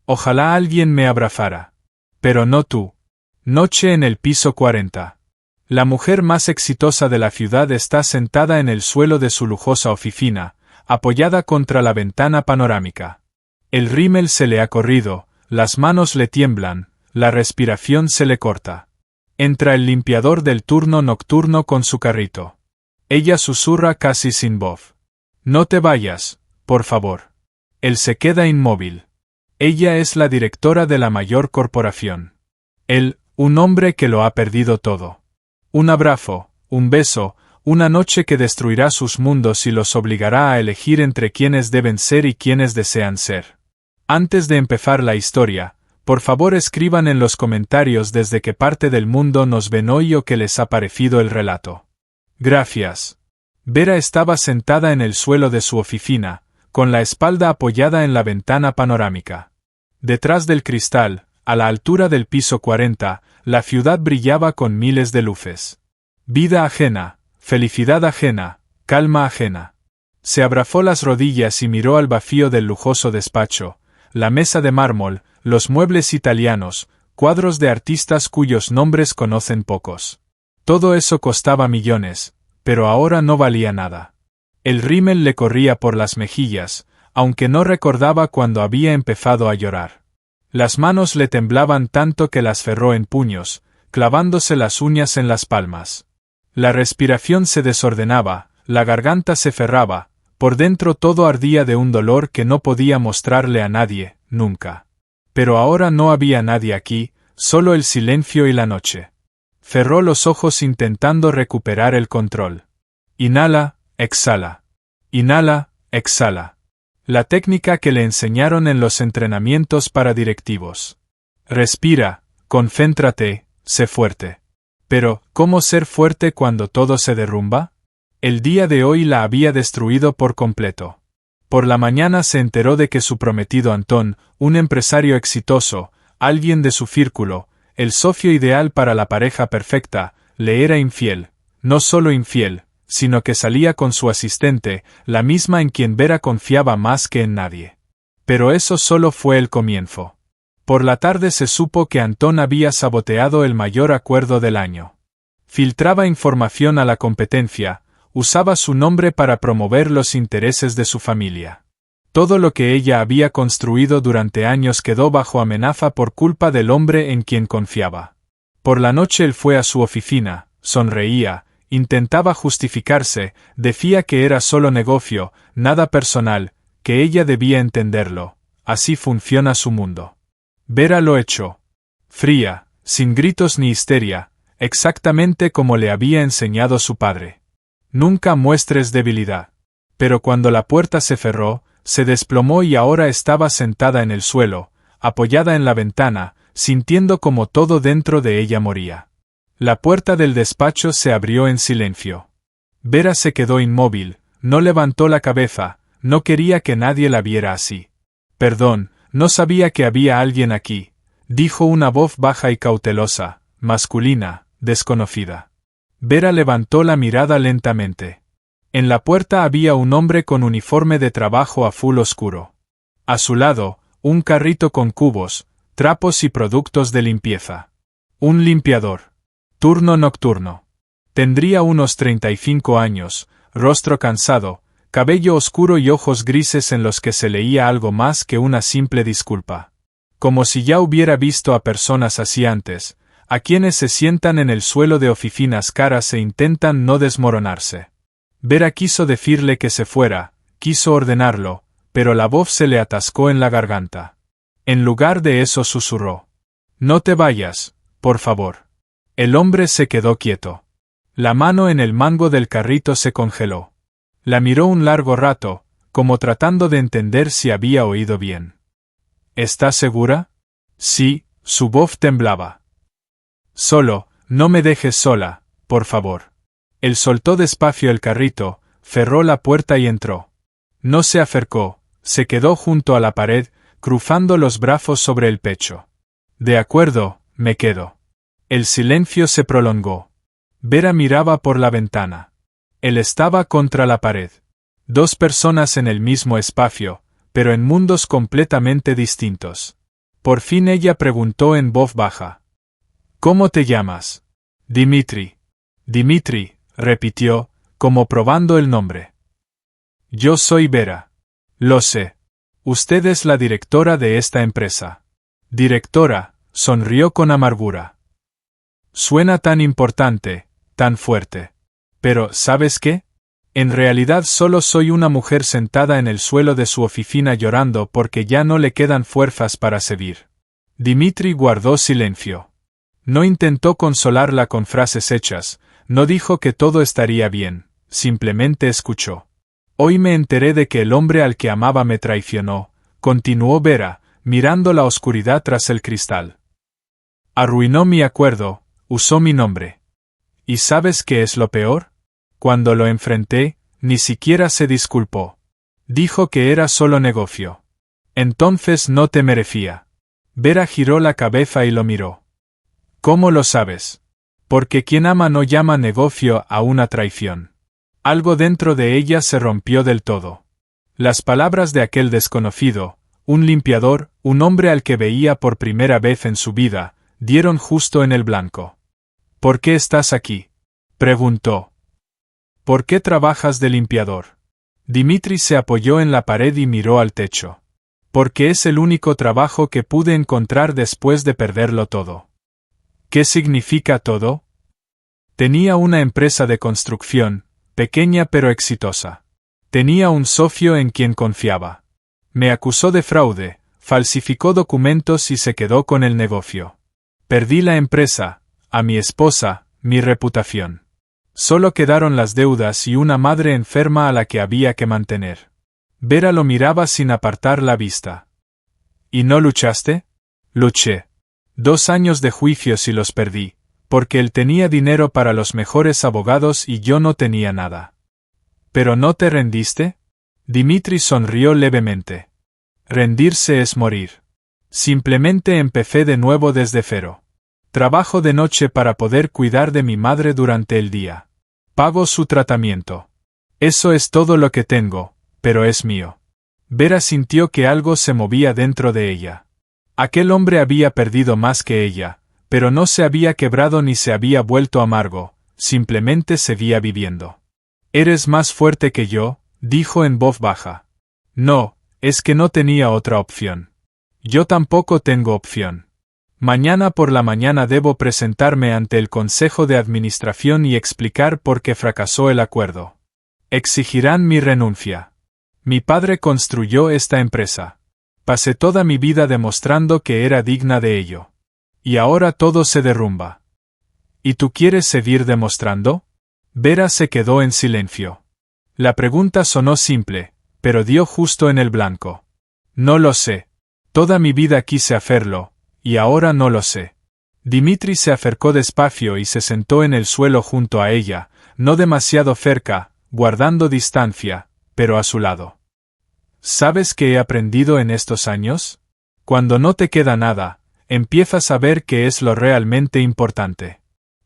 Ojalá alguien me abrazara. Pero no tú. Noche en el piso 40. La mujer más exitosa de la ciudad está sentada en el suelo de su lujosa oficina, apoyada contra la ventana panorámica. El rímel se le ha corrido, las manos le tiemblan, la respiración se le corta. Entra el limpiador del turno nocturno con su carrito. Ella susurra casi sin voz. No te vayas, por favor. Él se queda inmóvil. Ella es la directora de la mayor corporación. Él, un hombre que lo ha perdido todo. Un abrazo, un beso, una noche que destruirá sus mundos y los obligará a elegir entre quienes deben ser y quienes desean ser. Antes de empezar la historia, por favor escriban en los comentarios desde qué parte del mundo nos ven hoy o qué les ha parecido el relato. Gracias. Vera estaba sentada en el suelo de su oficina, con la espalda apoyada en la ventana panorámica. Detrás del cristal, a la altura del piso 40, la ciudad brillaba con miles de luces. Vida ajena, felicidad ajena, calma ajena. Se abrazó las rodillas y miró al vacío del lujoso despacho, la mesa de mármol, los muebles italianos, cuadros de artistas cuyos nombres conocen pocos. Todo eso costaba millones, pero ahora no valía nada. El rímel le corría por las mejillas, aunque no recordaba cuándo había empezado a llorar. Las manos le temblaban tanto que las cerró en puños, clavándose las uñas en las palmas. La respiración se desordenaba, la garganta se cerraba, por dentro todo ardía de un dolor que no podía mostrarle a nadie, nunca. Pero ahora no había nadie aquí, solo el silencio y la noche. Cerró los ojos intentando recuperar el control. Inhala, exhala. Inhala, exhala. La técnica que le enseñaron en los entrenamientos para directivos. Respira, concéntrate, sé fuerte. Pero, ¿cómo ser fuerte cuando todo se derrumba? El día de hoy la había destruido por completo. Por la mañana se enteró de que su prometido Antón, un empresario exitoso, alguien de su círculo, el socio ideal para la pareja perfecta, le era infiel, no solo infiel, sino que salía con su asistente, la misma en quien Vera confiaba más que en nadie. Pero eso solo fue el comienzo. Por la tarde se supo que Antón había saboteado el mayor acuerdo del año. Filtraba información a la competencia, usaba su nombre para promover los intereses de su familia. Todo lo que ella había construido durante años quedó bajo amenaza por culpa del hombre en quien confiaba. Por la noche él fue a su oficina, sonreía, intentaba justificarse, decía que era solo negocio, nada personal, que ella debía entenderlo, así funciona su mundo. Vera lo echó. Fría, sin gritos ni histeria, exactamente como le había enseñado su padre. Nunca muestres debilidad. Pero cuando la puerta se cerró, se desplomó y ahora estaba sentada en el suelo, apoyada en la ventana, sintiendo como todo dentro de ella moría. La puerta del despacho se abrió en silencio. Vera se quedó inmóvil, no levantó la cabeza, no quería que nadie la viera así. Perdón, no sabía que había alguien aquí, dijo una voz baja y cautelosa, masculina, desconocida. Vera levantó la mirada lentamente. En la puerta había un hombre con uniforme de trabajo azul oscuro. A su lado, un carrito con cubos, trapos y productos de limpieza. Un limpiador. Turno nocturno. Tendría unos 35 años, rostro cansado, cabello oscuro y ojos grises en los que se leía algo más que una simple disculpa. Como si ya hubiera visto a personas así antes, a quienes se sientan en el suelo de oficinas caras e intentan no desmoronarse. Vera quiso decirle que se fuera, quiso ordenarlo, pero la voz se le atascó en la garganta. En lugar de eso susurró. No te vayas, por favor. El hombre se quedó quieto. La mano en el mango del carrito se congeló. La miró un largo rato, como tratando de entender si había oído bien. ¿Estás segura? Sí, su voz temblaba. Solo, no me dejes sola, por favor. Él soltó despacio el carrito, cerró la puerta y entró. No se acercó, se quedó junto a la pared, cruzando los brazos sobre el pecho. De acuerdo, me quedo. El silencio se prolongó. Vera miraba por la ventana. Él estaba contra la pared. Dos personas en el mismo espacio, pero en mundos completamente distintos. Por fin ella preguntó en voz baja. ¿Cómo te llamas? Dimitri. Dimitri, repitió, como probando el nombre. Yo soy Vera. Lo sé. Usted es la directora de esta empresa. Directora, sonrió con amargura. Suena tan importante, tan fuerte. Pero, ¿sabes qué? En realidad solo soy una mujer sentada en el suelo de su oficina llorando porque ya no le quedan fuerzas para seguir. Dimitri guardó silencio. No intentó consolarla con frases hechas, no dijo que todo estaría bien, simplemente escuchó. Hoy me enteré de que el hombre al que amaba me traicionó, continuó Vera, mirando la oscuridad tras el cristal. Arruinó mi acuerdo, usó mi nombre. ¿Y sabes qué es lo peor? Cuando lo enfrenté, ni siquiera se disculpó. Dijo que era solo negocio. Entonces no te merecía. Vera giró la cabeza y lo miró. ¿Cómo lo sabes? Porque quien ama no llama negocio a una traición. Algo dentro de ella se rompió del todo. Las palabras de aquel desconocido, un limpiador, un hombre al que veía por primera vez en su vida, dieron justo en el blanco. ¿Por qué estás aquí? Preguntó. ¿Por qué trabajas de limpiador? Dimitri se apoyó en la pared y miró al techo. Porque es el único trabajo que pude encontrar después de perderlo todo. ¿Qué significa todo? Tenía una empresa de construcción, pequeña pero exitosa. Tenía un socio en quien confiaba. Me acusó de fraude, falsificó documentos y se quedó con el negocio. Perdí la empresa, a mi esposa, mi reputación. Solo quedaron las deudas y una madre enferma a la que había que mantener. Vera lo miraba sin apartar la vista. ¿Y no luchaste? Luché. 2 años de juicios y los perdí, porque él tenía dinero para los mejores abogados y yo no tenía nada. ¿Pero no te rendiste? Dimitri sonrió levemente. Rendirse es morir. Simplemente empecé de nuevo desde cero. Trabajo de noche para poder cuidar de mi madre durante el día. Pago su tratamiento. Eso es todo lo que tengo, pero es mío. Vera sintió que algo se movía dentro de ella. Aquel hombre había perdido más que ella, pero no se había quebrado ni se había vuelto amargo, simplemente seguía viviendo. «Eres más fuerte que yo», dijo en voz baja. «No, es que no tenía otra opción. Yo tampoco tengo opción. Mañana por la mañana debo presentarme ante el Consejo de Administración y explicar por qué fracasó el acuerdo. Exigirán mi renuncia. Mi padre construyó esta empresa. Pasé toda mi vida demostrando que era digna de ello. Y ahora todo se derrumba. ¿Y tú quieres seguir demostrando?» Vera se quedó en silencio. La pregunta sonó simple, pero dio justo en el blanco. No lo sé. Toda mi vida quise hacerlo, y ahora no lo sé. Dimitri se acercó despacio y se sentó en el suelo junto a ella, no demasiado cerca, guardando distancia, pero a su lado. ¿Sabes qué he aprendido en estos años? Cuando no te queda nada, empiezas a ver qué es lo realmente importante.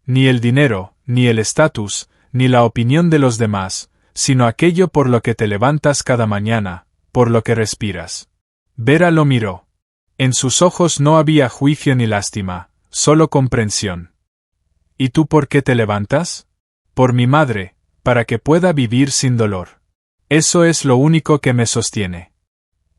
Ni el dinero, ni el estatus, ni la opinión de los demás, sino aquello por lo que te levantas cada mañana, por lo que respiras. Vera lo miró. En sus ojos no había juicio ni lástima, solo comprensión. ¿Y tú por qué te levantas? Por mi madre, para que pueda vivir sin dolor. Eso es lo único que me sostiene.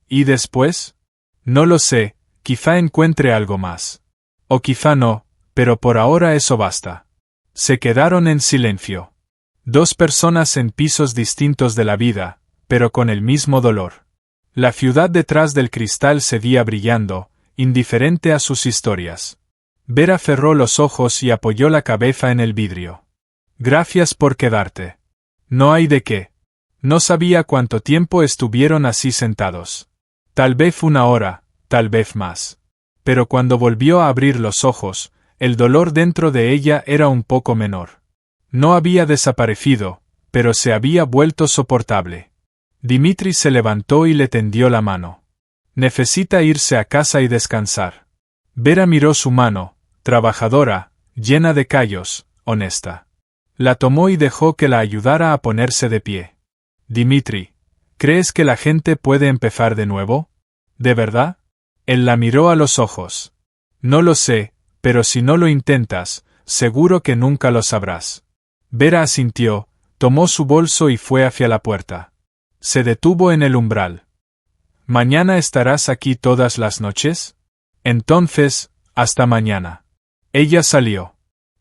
¿Y después? No lo sé, quizá encuentre algo más. O quizá no, pero por ahora eso basta. Se quedaron en silencio. 2 personas en pisos distintos de la vida, pero con el mismo dolor. La ciudad detrás del cristal seguía brillando, indiferente a sus historias. Vera cerró los ojos y apoyó la cabeza en el vidrio. Gracias por quedarte. No hay de qué. No sabía cuánto tiempo estuvieron así sentados. Tal vez 1 hora, tal vez más. Pero cuando volvió a abrir los ojos, el dolor dentro de ella era un poco menor. No había desaparecido, pero se había vuelto soportable. Dimitri se levantó y le tendió la mano. Necesita irse a casa y descansar. Vera miró su mano, trabajadora, llena de callos, honesta. La tomó y dejó que la ayudara a ponerse de pie. Dimitri, ¿crees que la gente puede empezar de nuevo? ¿De verdad? Él la miró a los ojos. No lo sé, pero si no lo intentas, seguro que nunca lo sabrás. Vera asintió, tomó su bolso y fue hacia la puerta. Se detuvo en el umbral. ¿Mañana estarás aquí todas las noches? Entonces, hasta mañana. Ella salió.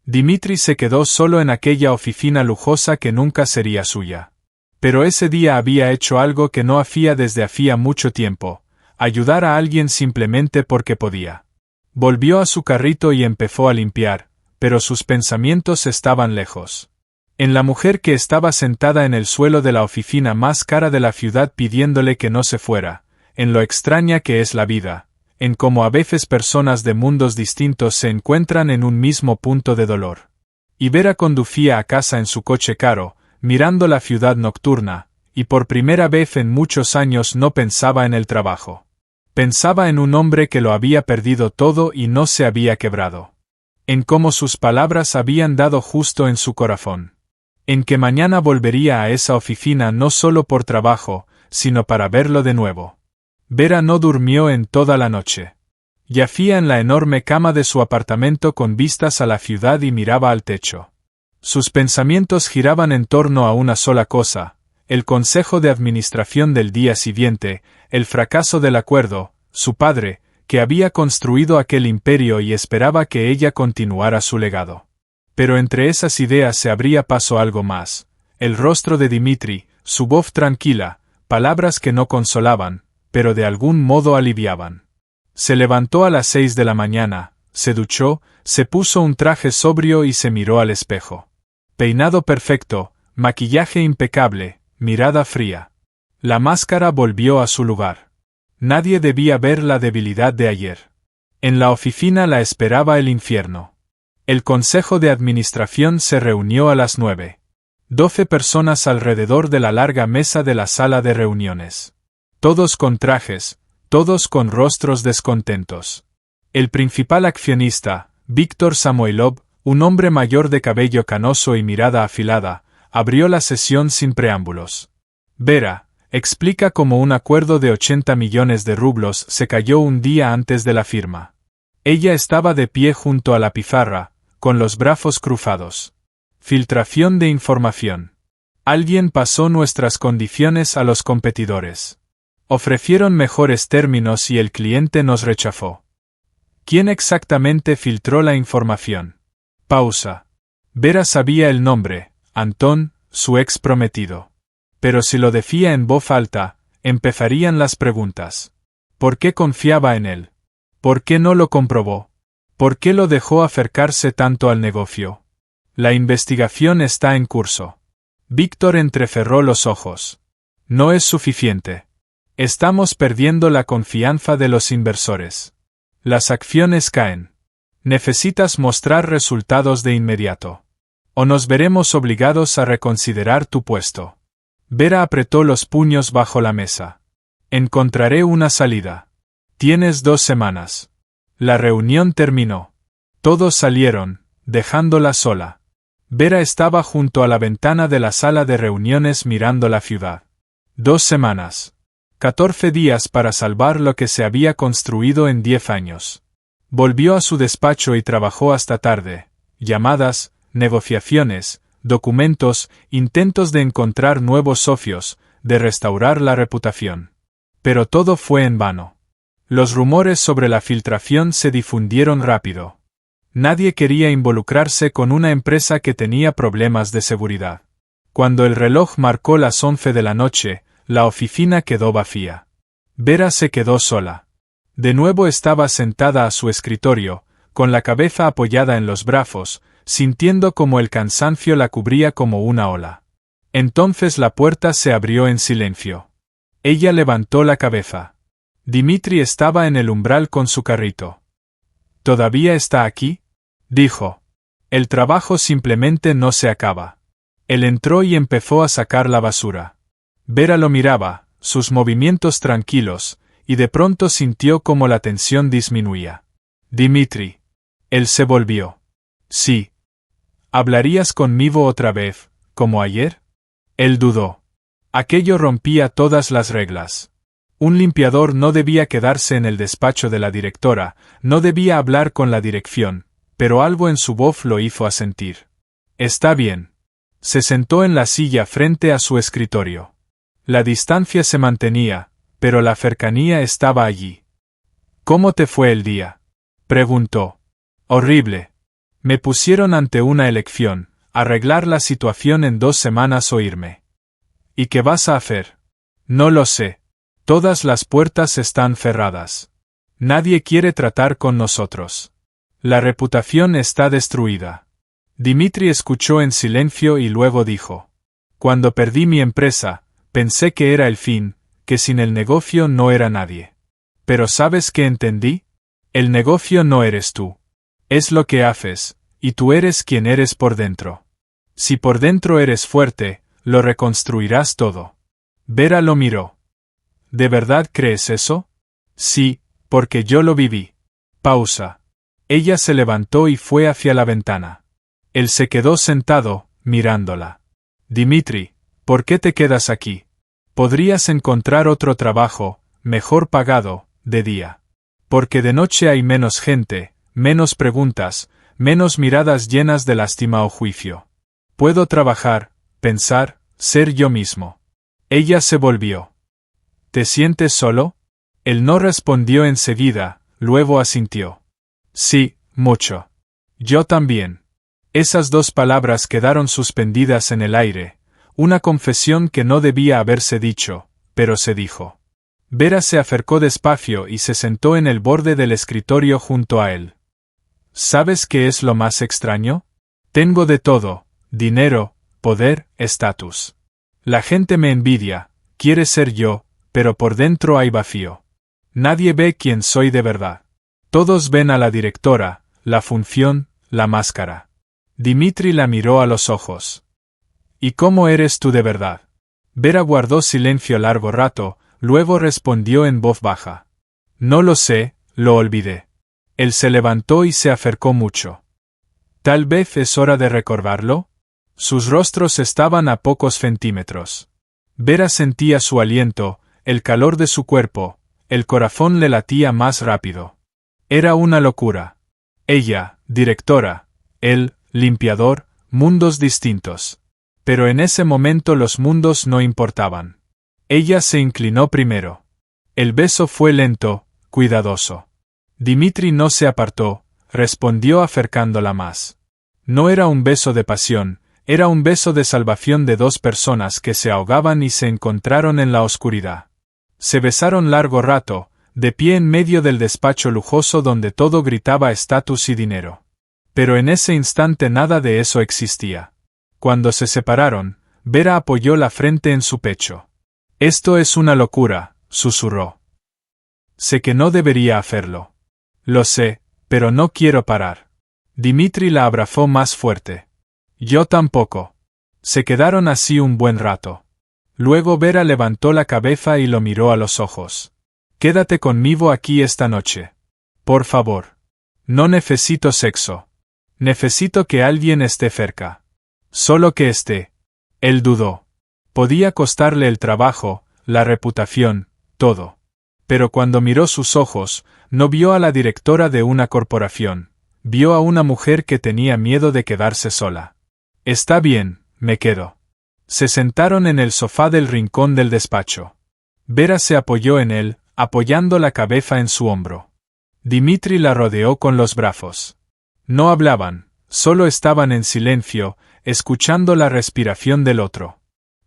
Dimitri se quedó solo en aquella oficina lujosa que nunca sería suya. Pero ese día había hecho algo que no hacía desde hacía mucho tiempo: ayudar a alguien simplemente porque podía. Volvió a su carrito y empezó a limpiar, pero sus pensamientos estaban lejos. En la mujer que estaba sentada en el suelo de la oficina más cara de la ciudad pidiéndole que no se fuera, en lo extraña que es la vida, en cómo a veces personas de mundos distintos se encuentran en un mismo punto de dolor. Y Vera conducía a casa en su coche caro, mirando la ciudad nocturna, y por primera vez en muchos años no pensaba en el trabajo. Pensaba en un hombre que lo había perdido todo y no se había quebrado. En cómo sus palabras habían dado justo en su corazón. En que mañana volvería a esa oficina no solo por trabajo, sino para verlo de nuevo. Vera no durmió en toda la noche. Yacía en la enorme cama de su apartamento con vistas a la ciudad y miraba al techo. Sus pensamientos giraban en torno a una sola cosa: el consejo de administración del día siguiente, el fracaso del acuerdo, su padre, que había construido aquel imperio y esperaba que ella continuara su legado. Pero entre esas ideas se abría paso algo más: el rostro de Dimitri, su voz tranquila, palabras que no consolaban, pero de algún modo aliviaban. Se levantó a las 6 de la mañana, se duchó, se puso un traje sobrio y se miró al espejo. Peinado perfecto, maquillaje impecable, mirada fría. La máscara volvió a su lugar. Nadie debía ver la debilidad de ayer. En la oficina la esperaba el infierno. El consejo de administración se reunió a las 9. 12 personas alrededor de la larga mesa de la sala de reuniones. Todos con trajes, todos con rostros descontentos. El principal accionista, Víctor Samoilov, un hombre mayor de cabello canoso y mirada afilada, abrió la sesión sin preámbulos. Vera, explica cómo un acuerdo de 80 millones de rublos se cayó un día antes de la firma. Ella estaba de pie junto a la pizarra, con los brazos cruzados. Filtración de información. Alguien pasó nuestras condiciones a los competidores. Ofrecieron mejores términos y el cliente nos rechazó. ¿Quién exactamente filtró la información? Pausa. Vera sabía el nombre: Antón, su ex prometido. Pero si lo decía en voz alta, empezarían las preguntas. ¿Por qué confiaba en él? ¿Por qué no lo comprobó? ¿Por qué lo dejó acercarse tanto al negocio? La investigación está en curso. Víctor entrecerró los ojos. No es suficiente. Estamos perdiendo la confianza de los inversores. Las acciones caen. Necesitas mostrar resultados de inmediato. O nos veremos obligados a reconsiderar tu puesto. Vera apretó los puños bajo la mesa. Encontraré una salida. Tienes 2 semanas. La reunión terminó. Todos salieron, dejándola sola. Vera estaba junto a la ventana de la sala de reuniones mirando la ciudad. 2 semanas. 14 días para salvar lo que se había construido en 10 años. Volvió a su despacho y trabajó hasta tarde. Llamadas, negociaciones, documentos, intentos de encontrar nuevos socios, de restaurar la reputación. Pero todo fue en vano. Los rumores sobre la filtración se difundieron rápido. Nadie quería involucrarse con una empresa que tenía problemas de seguridad. Cuando el reloj marcó las 11 de la noche, la oficina quedó vacía. Vera se quedó sola. De nuevo estaba sentada a su escritorio, con la cabeza apoyada en los brazos, sintiendo como el cansancio la cubría como una ola. Entonces la puerta se abrió en silencio. Ella levantó la cabeza. Dimitri estaba en el umbral con su carrito. ¿Todavía está aquí?, dijo. El trabajo simplemente no se acaba. Él entró y empezó a sacar la basura. Vera lo miraba, sus movimientos tranquilos, y de pronto sintió como la tensión disminuía. Dimitri. Él se volvió. Sí. ¿Hablarías conmigo otra vez, como ayer? Él dudó. Aquello rompía todas las reglas. Un limpiador no debía quedarse en el despacho de la directora, no debía hablar con la dirección, pero algo en su voz lo hizo asentir. Está bien. Se sentó en la silla frente a su escritorio. La distancia se mantenía, pero la cercanía estaba allí. ¿Cómo te fue el día?, preguntó. Horrible. Me pusieron ante una elección, arreglar la situación en 2 semanas o irme. ¿Y qué vas a hacer? No lo sé. Todas las puertas están cerradas. Nadie quiere tratar con nosotros. La reputación está destruida. Dimitri escuchó en silencio y luego dijo: Cuando perdí mi empresa, pensé que era el fin, que sin el negocio no era nadie. Pero ¿sabes qué entendí? El negocio no eres tú. Es lo que haces, y tú eres quien eres por dentro. Si por dentro eres fuerte, lo reconstruirás todo. Vera lo miró. ¿De verdad crees eso? Sí, porque yo lo viví. Pausa. Ella se levantó y fue hacia la ventana. Él se quedó sentado, mirándola. Dimitri, ¿por qué te quedas aquí? Podrías encontrar otro trabajo, mejor pagado, de día. Porque de noche hay menos gente, menos preguntas, menos miradas llenas de lástima o juicio. Puedo trabajar, pensar, ser yo mismo. Ella se volvió. ¿Te sientes solo? Él no respondió enseguida, luego asintió. Sí, mucho. Yo también. Esas 2 palabras quedaron suspendidas en el aire, una confesión que no debía haberse dicho, pero se dijo. Vera se acercó despacio y se sentó en el borde del escritorio junto a él. ¿Sabes qué es lo más extraño? Tengo de todo: dinero, poder, estatus. La gente me envidia, quiere ser yo, pero por dentro hay vacío. Nadie ve quién soy de verdad. Todos ven a la directora, la función, la máscara. Dimitri la miró a los ojos. ¿Y cómo eres tú de verdad? Vera guardó silencio largo rato, luego respondió en voz baja. No lo sé, lo olvidé. Él se levantó y se acercó mucho. ¿Tal vez es hora de recordarlo? Sus rostros estaban a pocos centímetros. Vera sentía su aliento, el calor de su cuerpo, el corazón le latía más rápido. Era una locura. Ella, directora, él, limpiador, mundos distintos. Pero en ese momento los mundos no importaban. Ella se inclinó primero. El beso fue lento, cuidadoso. Dimitri no se apartó, respondió acercándola más. No era un beso de pasión, era un beso de salvación de 2 personas que se ahogaban y se encontraron en la oscuridad. Se besaron largo rato, de pie en medio del despacho lujoso donde todo gritaba estatus y dinero. Pero en ese instante nada de eso existía. Cuando se separaron, Vera apoyó la frente en su pecho. Esto es una locura, susurró. Sé que no debería hacerlo. Lo sé, pero no quiero parar. Dimitri la abrazó más fuerte. Yo tampoco. Se quedaron así un buen rato. Luego Vera levantó la cabeza y lo miró a los ojos. Quédate conmigo aquí esta noche. Por favor. No necesito sexo. Necesito que alguien esté cerca. Solo que esté. Él dudó. Podía costarle el trabajo, la reputación, todo. Pero cuando miró sus ojos, no vio a la directora de una corporación. Vio a una mujer que tenía miedo de quedarse sola. Está bien, me quedo. Se sentaron en el sofá del rincón del despacho. Vera se apoyó en él, apoyando la cabeza en su hombro. Dimitri la rodeó con los brazos. No hablaban, solo estaban en silencio, escuchando la respiración del otro.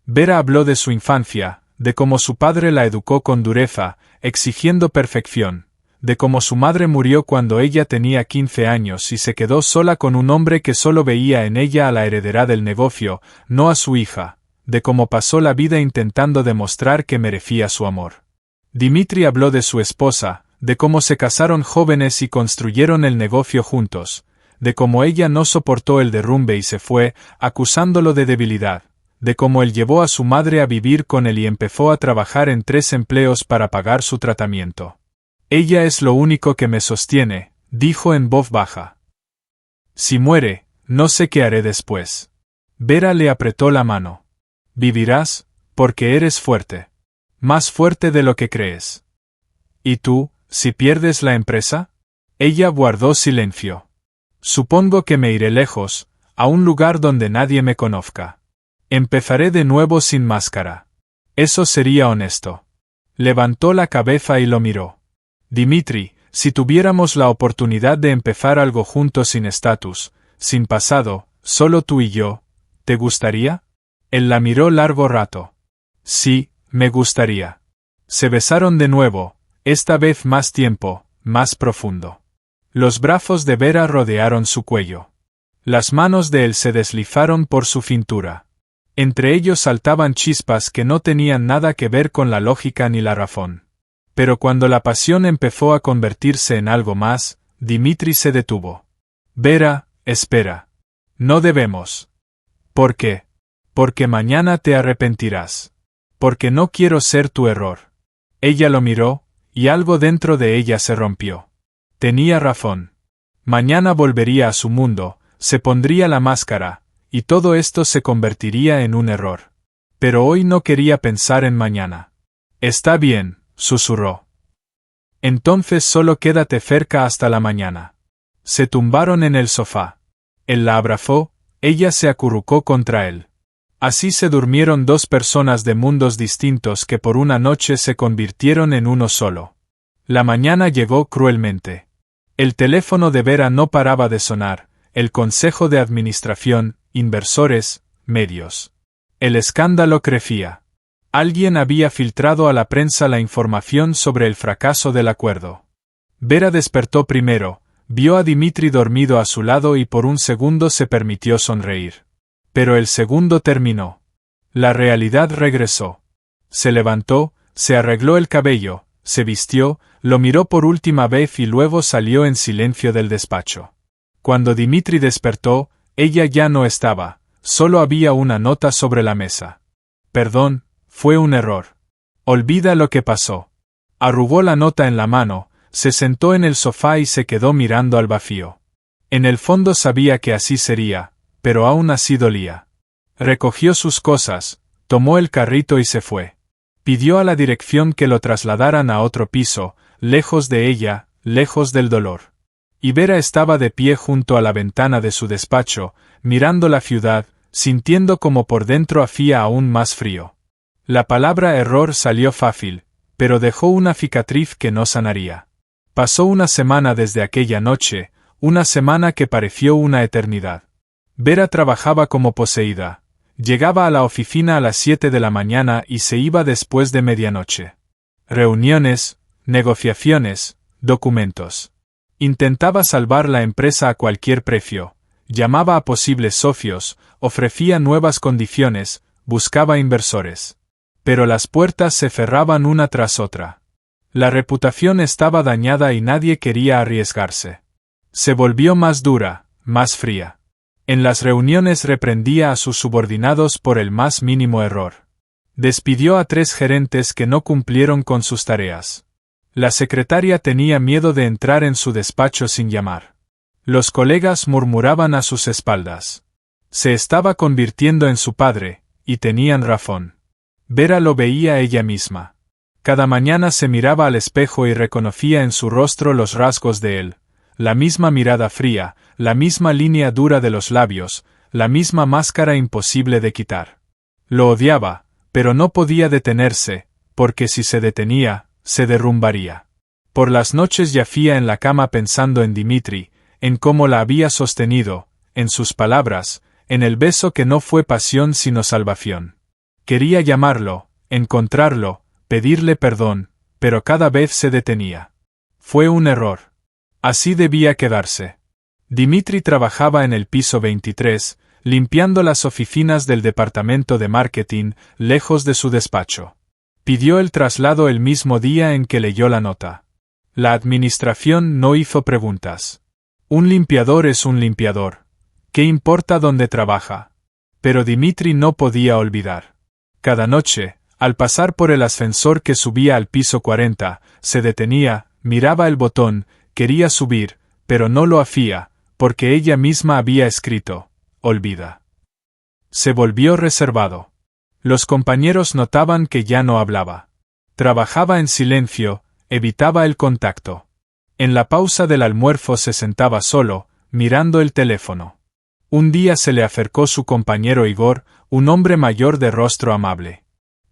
Vera habló de su infancia, de cómo su padre la educó con dureza, exigiendo perfección, de cómo su madre murió cuando ella tenía 15 años y se quedó sola con un hombre que solo veía en ella a la heredera del negocio, no a su hija, de cómo pasó la vida intentando demostrar que merecía su amor. Dimitri habló de su esposa, de cómo se casaron jóvenes y construyeron el negocio juntos, de cómo ella no soportó el derrumbe y se fue, acusándolo de debilidad, de cómo él llevó a su madre a vivir con él y empezó a trabajar en 3 empleos para pagar su tratamiento. Ella es lo único que me sostiene, dijo en voz baja. Si muere, no sé qué haré después. Vera le apretó la mano. Vivirás, porque eres fuerte. Más fuerte de lo que crees. ¿Y tú, si pierdes la empresa? Ella guardó silencio. Supongo que me iré lejos, a un lugar donde nadie me conozca. Empezaré de nuevo sin máscara. Eso sería honesto. Levantó la cabeza y lo miró. Dimitri, si tuviéramos la oportunidad de empezar algo juntos sin estatus, sin pasado, solo tú y yo, ¿te gustaría? Él la miró largo rato. Sí, me gustaría. Se besaron de nuevo, esta vez más tiempo, más profundo. Los brazos de Vera rodearon su cuello. Las manos de él se deslizaron por su cintura. Entre ellos saltaban chispas que no tenían nada que ver con la lógica ni la razón. Pero cuando la pasión empezó a convertirse en algo más, Dimitri se detuvo. Vera, espera. No debemos. ¿Por qué? Porque mañana te arrepentirás. Porque no quiero ser tu error. Ella lo miró, y algo dentro de ella se rompió. Tenía razón. Mañana volvería a su mundo, se pondría la máscara, y todo esto se convertiría en un error. Pero hoy no quería pensar en mañana. Está bien, susurró. Entonces solo quédate cerca hasta la mañana. Se tumbaron en el sofá. Él la abrazó, ella se acurrucó contra él. Así se durmieron dos personas de mundos distintos que por una noche se convirtieron en uno solo. La mañana llegó cruelmente. El teléfono de Vera no paraba de sonar, el consejo de administración, inversores, medios. El escándalo crecía. Alguien había filtrado a la prensa la información sobre el fracaso del acuerdo. Vera despertó primero, vio a Dimitri dormido a su lado y por un segundo se permitió sonreír. Pero el segundo terminó. La realidad regresó. Se levantó, se arregló el cabello, se vistió, lo miró por última vez y luego salió en silencio del despacho. Cuando Dimitri despertó, ella ya no estaba, solo había una nota sobre la mesa. Perdón, fue un error. Olvida lo que pasó. Arrugó la nota en la mano, se sentó en el sofá y se quedó mirando al vacío. En el fondo sabía que así sería, pero aún así dolía. Recogió sus cosas, tomó el carrito y se fue. Pidió a la dirección que lo trasladaran a otro piso, lejos de ella, lejos del dolor. Y Vera estaba de pie junto a la ventana de su despacho, mirando la ciudad, sintiendo como por dentro hacía aún más frío. La palabra error salió fácil, pero dejó una cicatriz que no sanaría. Pasó una semana desde aquella noche, una semana que pareció una eternidad. Vera trabajaba como poseída. Llegaba a la oficina a las 7 de la mañana y se iba después de medianoche. Reuniones, negociaciones, documentos. Intentaba salvar la empresa a cualquier precio. Llamaba a posibles socios, ofrecía nuevas condiciones, buscaba inversores. Pero las puertas se cerraban una tras otra. La reputación estaba dañada y nadie quería arriesgarse. Se volvió más dura, más fría. En las reuniones reprendía a sus subordinados por el más mínimo error. Despidió a 3 gerentes que no cumplieron con sus tareas. La secretaria tenía miedo de entrar en su despacho sin llamar. Los colegas murmuraban a sus espaldas. Se estaba convirtiendo en su padre, y tenían razón. Vera lo veía ella misma. Cada mañana se miraba al espejo y reconocía en su rostro los rasgos de él. La misma mirada fría, la misma línea dura de los labios, la misma máscara imposible de quitar. Lo odiaba, pero no podía detenerse, porque si se detenía, se derrumbaría. Por las noches yacía en la cama pensando en Dimitri, en cómo la había sostenido, en sus palabras, en el beso que no fue pasión sino salvación. Quería llamarlo, encontrarlo, pedirle perdón, pero cada vez se detenía. Fue un error. Así debía quedarse. Dimitri trabajaba en el piso 23, limpiando las oficinas del departamento de marketing, lejos de su despacho. Pidió el traslado el mismo día en que leyó la nota. La administración no hizo preguntas. Un limpiador es un limpiador. ¿Qué importa dónde trabaja? Pero Dimitri no podía olvidar. Cada noche, al pasar por el ascensor que subía al piso 40, se detenía, miraba el botón, quería subir, pero no lo hacía, porque ella misma había escrito, olvida. Se volvió reservado. Los compañeros notaban que ya no hablaba. Trabajaba en silencio, evitaba el contacto. En la pausa del almuerzo se sentaba solo, mirando el teléfono. Un día se le acercó su compañero Igor, un hombre mayor de rostro amable.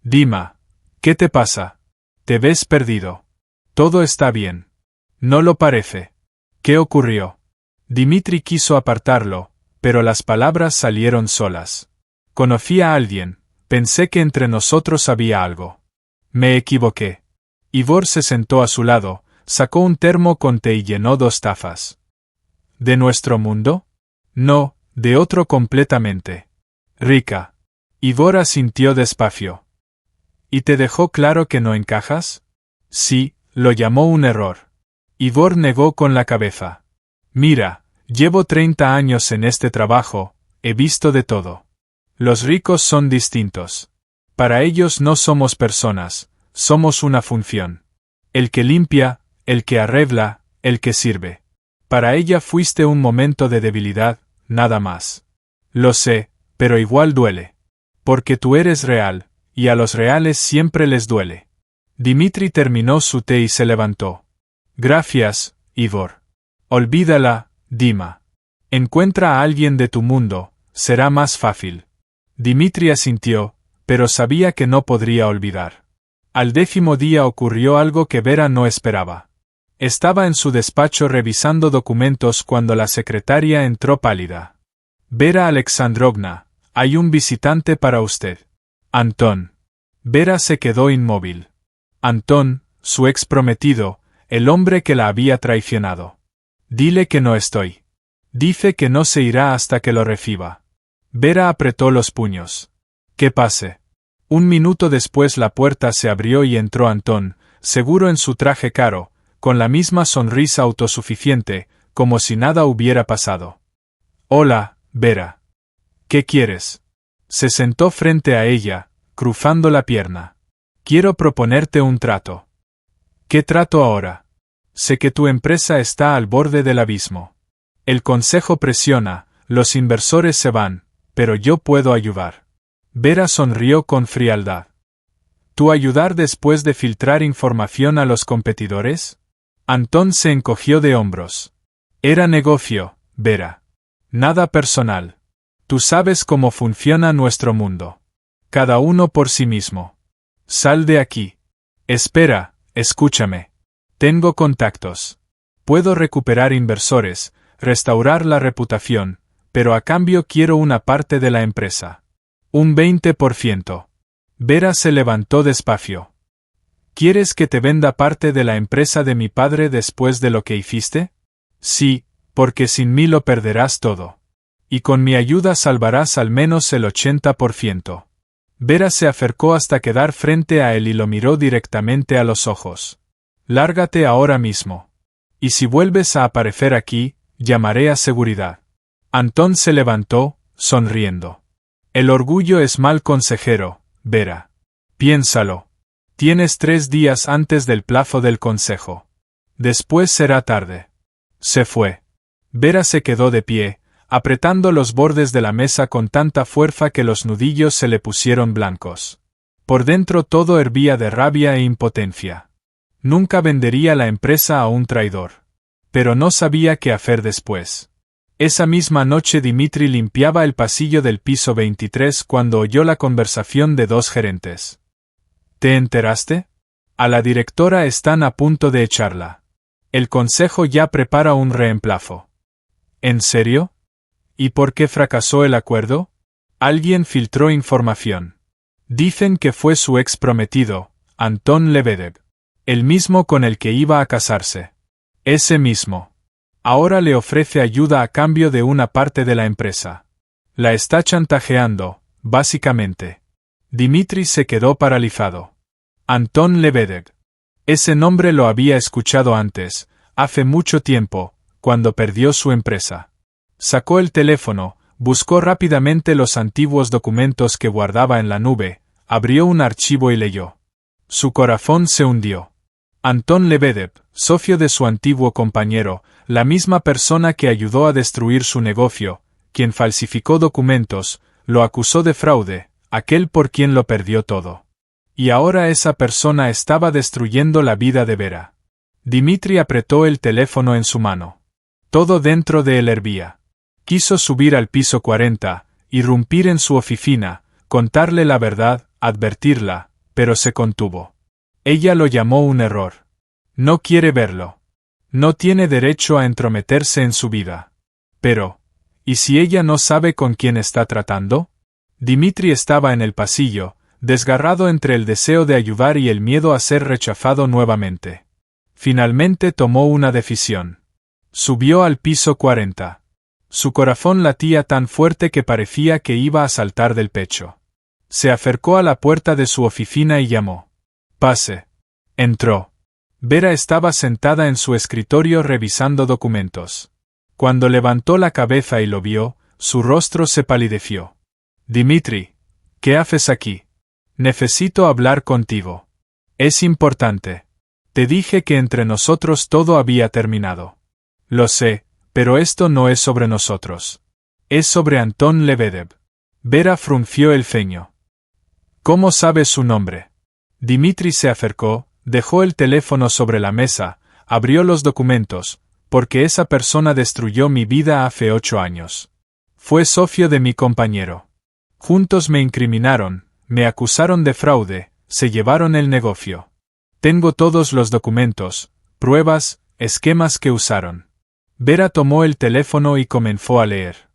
Dima, ¿qué te pasa? Te ves perdido. Todo está bien. No lo parece. ¿Qué ocurrió? Dimitri quiso apartarlo, pero las palabras salieron solas. Conocí a alguien, pensé que entre nosotros había algo. Me equivoqué. Igor se sentó a su lado, sacó un termo con té y llenó 2 tazas. ¿De nuestro mundo? No, de otro completamente. Rica. Igor asintió despacio. ¿Y te dejó claro que no encajas? Sí, lo llamó un error. Igor negó con la cabeza. Mira, llevo 30 años en este trabajo, he visto de todo. Los ricos son distintos. Para ellos no somos personas, somos una función. El que limpia, el que arregla, el que sirve. Para ella fuiste un momento de debilidad, nada más. Lo sé, pero igual duele. Porque tú eres real, y a los reales siempre les duele. Dimitri terminó su té y se levantó. Gracias, Igor. Olvídala, Dima. Encuentra a alguien de tu mundo, será más fácil. Dimitri asintió, pero sabía que no podría olvidar. Al 10º día ocurrió algo que Vera no esperaba. Estaba en su despacho revisando documentos cuando la secretaria entró pálida. Vera Alexandrovna, hay un visitante para usted. Antón. Vera se quedó inmóvil. Antón, su ex prometido, el hombre que la había traicionado. Dile que no estoy. Dice que no se irá hasta que lo reciba. Vera apretó los puños. Que pase. 1 minuto después la puerta se abrió y entró Antón, seguro en su traje caro, con la misma sonrisa autosuficiente, como si nada hubiera pasado. Hola, Vera. ¿Qué quieres? Se sentó frente a ella, cruzando la pierna. Quiero proponerte un trato. ¿Qué trato ahora? Sé que tu empresa está al borde del abismo. El consejo presiona, los inversores se van, pero yo puedo ayudar. Vera sonrió con frialdad. ¿Tú ayudar después de filtrar información a los competidores? Antón se encogió de hombros. Era negocio, Vera. Nada personal. Tú sabes cómo funciona nuestro mundo. Cada uno por sí mismo. Sal de aquí. Espera, escúchame. Tengo contactos. Puedo recuperar inversores, restaurar la reputación, pero a cambio quiero una parte de la empresa. Un 20%. Vera se levantó despacio. ¿Quieres que te venda parte de la empresa de mi padre después de lo que hiciste? Sí, porque sin mí lo perderás todo. Y con mi ayuda salvarás al menos el 80%. Vera se acercó hasta quedar frente a él y lo miró directamente a los ojos. Lárgate ahora mismo. Y si vuelves a aparecer aquí, llamaré a seguridad. Antón se levantó, sonriendo. El orgullo es mal consejero, Vera. Piénsalo. Tienes 3 días antes del plazo del consejo. Después será tarde. Se fue. Vera se quedó de pie, apretando los bordes de la mesa con tanta fuerza que los nudillos se le pusieron blancos. Por dentro todo hervía de rabia e impotencia. Nunca vendería la empresa a un traidor. Pero no sabía qué hacer después. Esa misma noche Dimitri limpiaba el pasillo del piso 23 cuando oyó la conversación de 2 gerentes. ¿Te enteraste? A la directora están a punto de echarla. El consejo ya prepara un reemplazo. ¿En serio? ¿Y por qué fracasó el acuerdo? Alguien filtró información. Dicen que fue su ex prometido, Antón Lebedev. El mismo con el que iba a casarse. Ese mismo. Ahora le ofrece ayuda a cambio de una parte de la empresa. La está chantajeando, básicamente. Dimitri se quedó paralizado. Antón Lebedev. Ese nombre lo había escuchado antes, hace mucho tiempo, cuando perdió su empresa. Sacó el teléfono, buscó rápidamente los antiguos documentos que guardaba en la nube, abrió un archivo y leyó. Su corazón se hundió. Antón Lebedev, socio de su antiguo compañero, la misma persona que ayudó a destruir su negocio, quien falsificó documentos, lo acusó de fraude, aquel por quien lo perdió todo. Y ahora esa persona estaba destruyendo la vida de Vera. Dimitri apretó el teléfono en su mano. Todo dentro de él hervía. Quiso subir al piso 40, irrumpir en su oficina, contarle la verdad, advertirla, pero se contuvo. Ella lo llamó un error. No quiere verlo. No tiene derecho a entrometerse en su vida. Pero, ¿y si ella no sabe con quién está tratando? Dimitri estaba en el pasillo, desgarrado entre el deseo de ayudar y el miedo a ser rechazado nuevamente. Finalmente tomó una decisión. Subió al piso 40. Su corazón latía tan fuerte que parecía que iba a saltar del pecho. Se acercó a la puerta de su oficina y llamó. «Pase». Entró. Vera estaba sentada en su escritorio revisando documentos. Cuando levantó la cabeza y lo vio, su rostro se palideció. «Dimitri, ¿qué haces aquí? Necesito hablar contigo. Es importante. Te dije que entre nosotros todo había terminado». «Lo sé, pero esto no es sobre nosotros. Es sobre Anton Lebedev». Vera frunció el ceño. «¿Cómo sabes su nombre?» Dimitri se acercó, dejó el teléfono sobre la mesa, abrió los documentos, porque esa persona destruyó mi vida hace 8 años. Fue socio de mi compañero. Juntos me incriminaron, me acusaron de fraude, se llevaron el negocio. Tengo todos los documentos, pruebas, esquemas que usaron. Vera tomó el teléfono y comenzó a leer.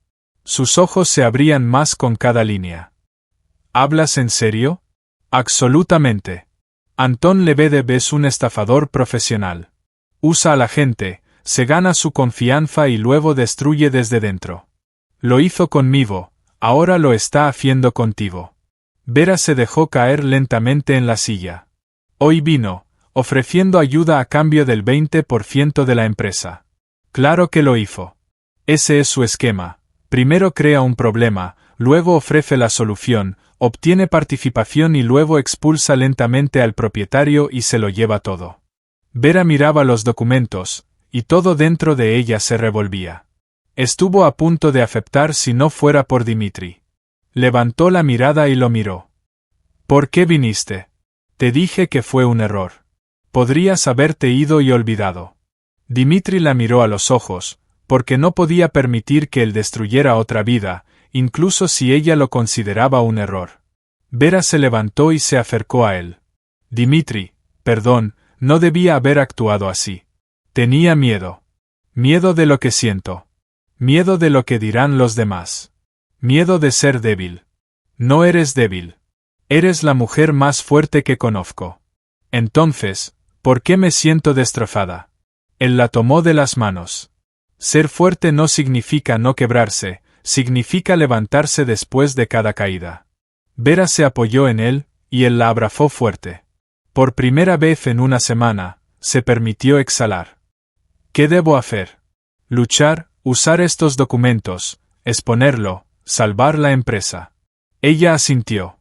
Sus ojos se abrían más con cada línea. ¿Hablas en serio? Absolutamente. Anton Lebedev es un estafador profesional. Usa a la gente, se gana su confianza y luego destruye desde dentro. Lo hizo conmigo, ahora lo está haciendo contigo. Vera se dejó caer lentamente en la silla. Hoy vino, ofreciendo ayuda a cambio del 20% de la empresa. Claro que lo hizo. Ese es su esquema. Primero crea un problema, luego ofrece la solución, obtiene participación y luego expulsa lentamente al propietario y se lo lleva todo. Vera miraba los documentos, y todo dentro de ella se revolvía. Estuvo a punto de aceptar si no fuera por Dimitri. Levantó la mirada y lo miró. ¿Por qué viniste? Te dije que fue un error. Podrías haberte ido y olvidado. Dimitri la miró a los ojos, porque no podía permitir que él destruyera otra vida, incluso si ella lo consideraba un error. Vera se levantó y se acercó a él. Dimitri, perdón, no debía haber actuado así. Tenía miedo. Miedo de lo que siento. Miedo de lo que dirán los demás. Miedo de ser débil. No eres débil. Eres la mujer más fuerte que conozco. Entonces, ¿por qué me siento destrozada? Él la tomó de las manos. Ser fuerte no significa no quebrarse, significa levantarse después de cada caída. Vera se apoyó en él, y él la abrazó fuerte. Por primera vez en una semana, se permitió exhalar. ¿Qué debo hacer? Luchar, usar estos documentos, exponerlo, salvar la empresa. Ella asintió.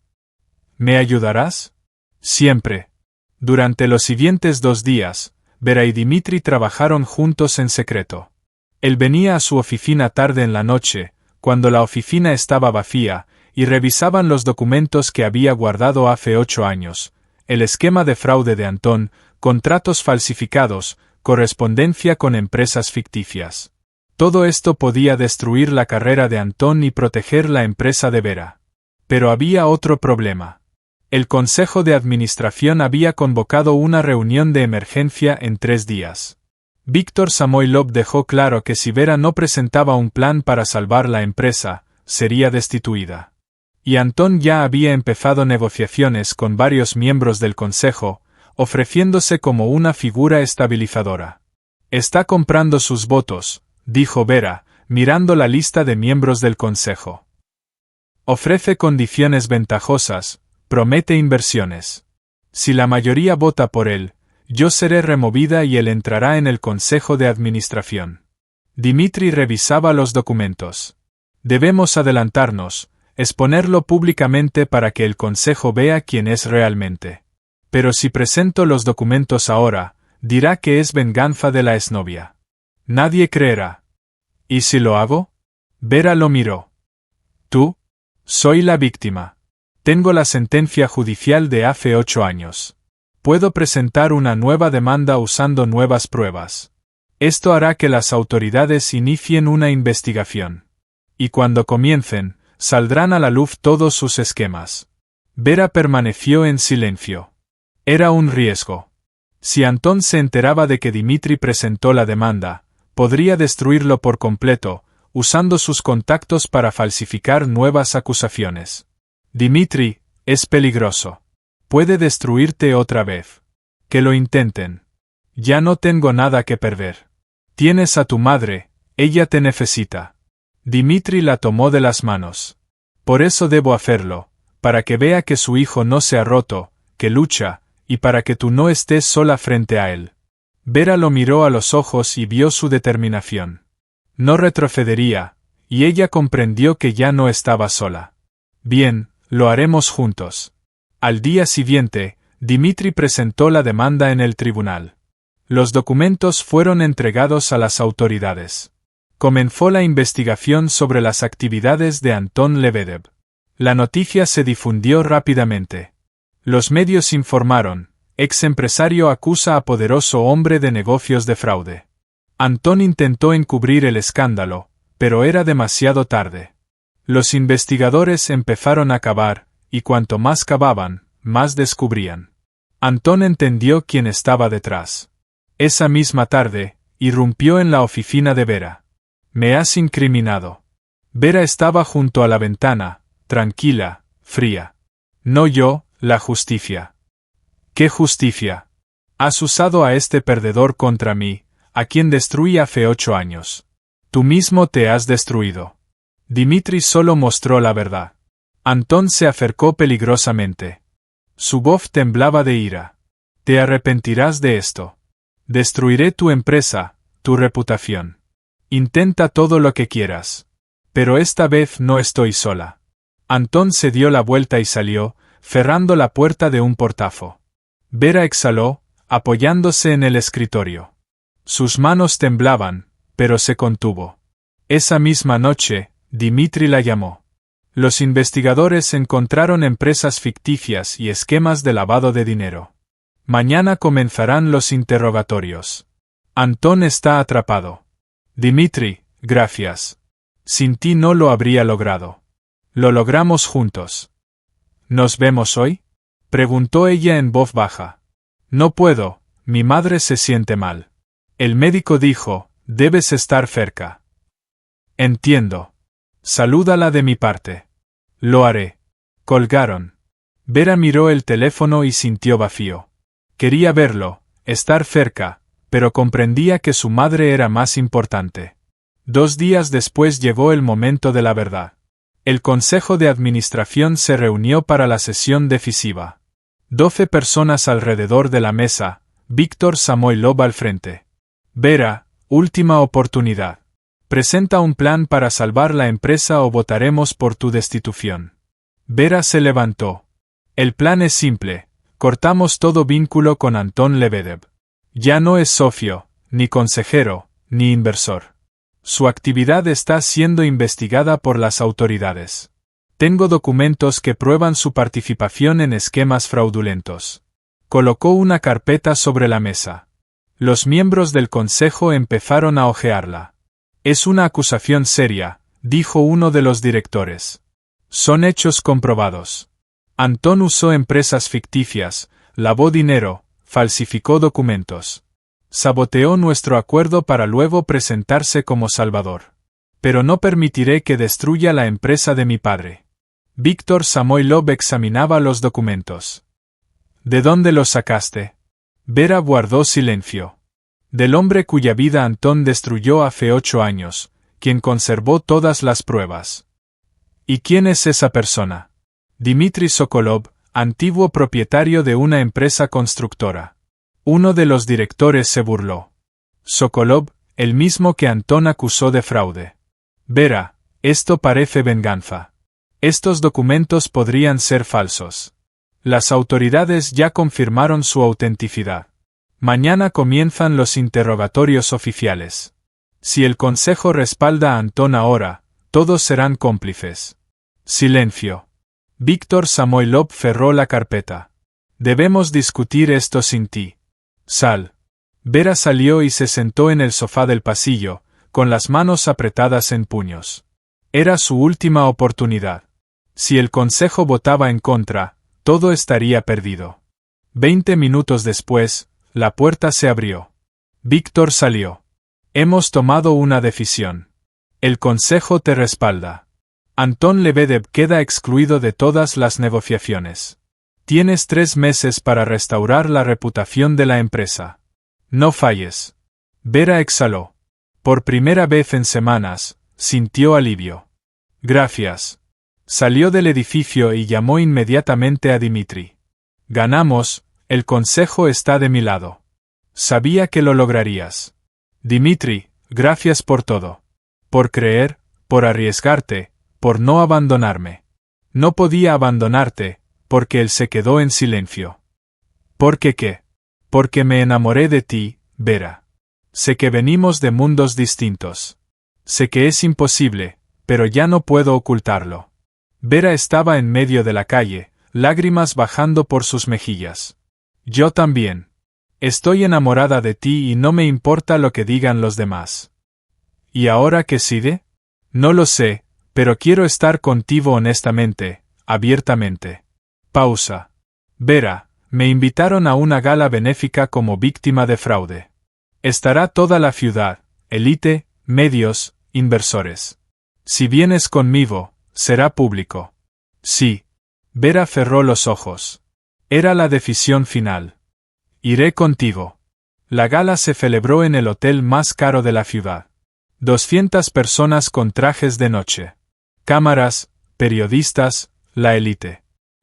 ¿Me ayudarás? Siempre. Durante los siguientes 2 días, Vera y Dimitri trabajaron juntos en secreto. Él venía a su oficina tarde en la noche, cuando la oficina estaba vacía, y revisaban los documentos que había guardado hace 8 años, el esquema de fraude de Anton, contratos falsificados, correspondencia con empresas ficticias. Todo esto podía destruir la carrera de Anton y proteger la empresa de Vera. Pero había otro problema. El Consejo de Administración había convocado una reunión de emergencia en 3 días. Víctor Samoilov dejó claro que si Vera no presentaba un plan para salvar la empresa, sería destituida. Y Anton ya había empezado negociaciones con varios miembros del Consejo, ofreciéndose como una figura estabilizadora. Está comprando sus votos, dijo Vera, mirando la lista de miembros del Consejo. Ofrece condiciones ventajosas, promete inversiones. Si la mayoría vota por él, yo seré removida y él entrará en el Consejo de Administración. Dimitri revisaba los documentos. Debemos adelantarnos, exponerlo públicamente para que el Consejo vea quién es realmente. Pero si presento los documentos ahora, dirá que es venganza de la exnovia. Nadie creerá. ¿Y si lo hago? Vera lo miró. ¿Tú? Soy la víctima. Tengo la sentencia judicial de hace 8 años. Puedo presentar una nueva demanda usando nuevas pruebas. Esto hará que las autoridades inicien una investigación. Y cuando comiencen, saldrán a la luz todos sus esquemas. Vera permaneció en silencio. Era un riesgo. Si Antón se enteraba de que Dimitri presentó la demanda, podría destruirlo por completo, usando sus contactos para falsificar nuevas acusaciones. Dimitri, es peligroso. Puede destruirte otra vez. Que lo intenten. Ya no tengo nada que perder. Tienes a tu madre, ella te necesita. Dimitri la tomó de las manos. Por eso debo hacerlo, para que vea que su hijo no se ha roto, que lucha, y para que tú no estés sola frente a él. Vera lo miró a los ojos y vio su determinación. No retrocedería, y ella comprendió que ya no estaba sola. Bien, lo haremos juntos. Al día siguiente, Dimitri presentó la demanda en el tribunal. Los documentos fueron entregados a las autoridades. Comenzó la investigación sobre las actividades de Anton Lebedev. La noticia se difundió rápidamente. Los medios informaron: ex empresario acusa a poderoso hombre de negocios de fraude. Antón intentó encubrir el escándalo, pero era demasiado tarde. Los investigadores empezaron a cavar, y cuanto más cavaban, más descubrían. Antón entendió quién estaba detrás. Esa misma tarde, irrumpió en la oficina de Vera. Me has incriminado. Vera estaba junto a la ventana, tranquila, fría. No yo, la justicia. ¿Qué justicia? Has usado a este perdedor contra mí, a quien destruí hace 8 años. Tú mismo te has destruido. Dimitri solo mostró la verdad. Antón se acercó peligrosamente. Su voz temblaba de ira. Te arrepentirás de esto. Destruiré tu empresa, tu reputación. Intenta todo lo que quieras. Pero esta vez no estoy sola. Antón se dio la vuelta y salió, cerrando la puerta de un portazo. Vera exhaló, apoyándose en el escritorio. Sus manos temblaban, pero se contuvo. Esa misma noche, Dimitri la llamó. Los investigadores encontraron empresas ficticias y esquemas de lavado de dinero. Mañana comenzarán los interrogatorios. Antón está atrapado. Dimitri, gracias. Sin ti no lo habría logrado. Lo logramos juntos. ¿Nos vemos hoy?, preguntó ella en voz baja. No puedo, mi madre se siente mal. El médico dijo: debes estar cerca. Entiendo. Salúdala de mi parte. Lo haré. Colgaron. Vera miró el teléfono y sintió vacío. Quería verlo, estar cerca, pero comprendía que su madre era más importante. 2 días después llegó el momento de la verdad. El Consejo de Administración se reunió para la sesión decisiva. 12 personas alrededor de la mesa, Víctor Samoilov al frente. Vera, última oportunidad. Presenta un plan para salvar la empresa o votaremos por tu destitución. Vera se levantó. El plan es simple: cortamos todo vínculo con Anton Lebedev. Ya no es socio, ni consejero, ni inversor. Su actividad está siendo investigada por las autoridades. Tengo documentos que prueban su participación en esquemas fraudulentos. Colocó una carpeta sobre la mesa. Los miembros del consejo empezaron a hojearla. Es una acusación seria, dijo uno de los directores. Son hechos comprobados. Antón usó empresas ficticias, lavó dinero, falsificó documentos. Saboteó nuestro acuerdo para luego presentarse como salvador. Pero no permitiré que destruya la empresa de mi padre. Víctor Samoilov examinaba los documentos. ¿De dónde los sacaste? Vera guardó silencio. Del hombre cuya vida Antón destruyó hace 8 años, quien conservó todas las pruebas. ¿Y quién es esa persona? Dmitry Sokolov, antiguo propietario de una empresa constructora. Uno de los directores se burló. Sokolov, el mismo que Antón acusó de fraude. Vera, esto parece venganza. Estos documentos podrían ser falsos. Las autoridades ya confirmaron su autenticidad. Mañana comienzan los interrogatorios oficiales. Si el Consejo respalda a Antón ahora, todos serán cómplices. Silencio. Víctor Samoilov cerró la carpeta. Debemos discutir esto sin ti. Sal. Vera salió y se sentó en el sofá del pasillo, con las manos apretadas en puños. Era su última oportunidad. Si el consejo votaba en contra, todo estaría perdido. 20 minutos después, la puerta se abrió. Víctor salió. Hemos tomado una decisión. El consejo te respalda. Anton Lebedev queda excluido de todas las negociaciones. Tienes 3 meses para restaurar la reputación de la empresa. No falles. Vera exhaló. Por primera vez en semanas, sintió alivio. Gracias. Salió del edificio y llamó inmediatamente a Dimitri. Ganamos, el consejo está de mi lado. Sabía que lo lograrías. Dimitri, gracias por todo. Por creer, por arriesgarte, por no abandonarme. No podía abandonarte, porque él se quedó en silencio. ¿Por qué qué? Porque me enamoré de ti, Vera. Sé que venimos de mundos distintos. Sé que es imposible, pero ya no puedo ocultarlo. Vera estaba en medio de la calle, lágrimas bajando por sus mejillas. Yo también. Estoy enamorada de ti y no me importa lo que digan los demás. ¿Y ahora qué sigue? No lo sé, pero quiero estar contigo honestamente, abiertamente. Pausa. Vera, me invitaron a una gala benéfica como víctima de fraude. Estará toda la ciudad, élite, medios, inversores. Si vienes conmigo, será público. Sí. Vera cerró los ojos. Era la decisión final. Iré contigo. La gala se celebró en el hotel más caro de la ciudad. 200 personas con trajes de noche. Cámaras, periodistas, la élite.